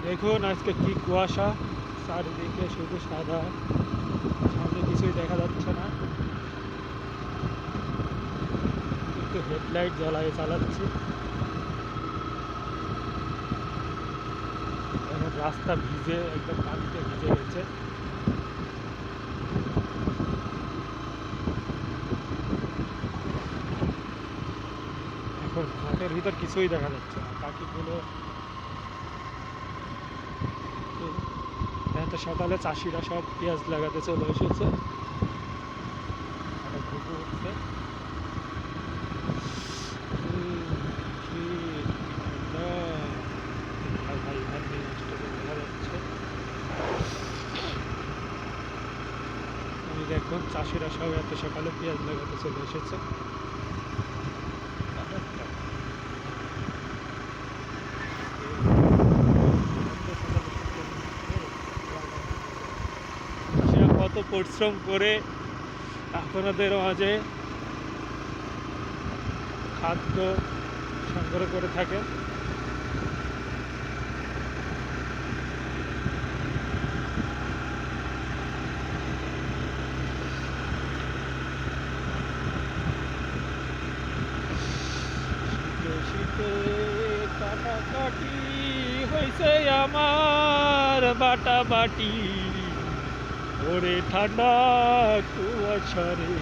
দেখুন আজকে কি কুয়াশা, চারিদিকে শুধু সাদা, সামনে কিছুই দেখা যাচ্ছে না, কিন্তু হেডলাইট জ্বালায় চালাচ্ছি। এখন রাস্তা ভিজে একদম পানিতে ভিজে গেছে। এখন মাঠের ভিতর কিছুই দেখা যাচ্ছে না, পাখিগুলো। এখন তো সকালে চাষিরা সব পেঁয়াজ লাগাতে চলে এসেছে, একটা ঘুঘু উঠছে। কি ঠান্ডা! আর ভাই ধান নিয়ে আসতে দেখা যাচ্ছে। আমি দেখুন চাষিরা সব এত সকালে পেঁয়াজ লাগাতে চলে এসেছে। চাষিরা কত পরিশ্রম করে আপনাদের মাঝে খাদ্য সংগ্রহ করে থাকেন। শীতে শীতে কাটাকাটি হয়েছে আমার বাটাবাটি, ওরে ঠান্ডা কুয়াশা রে।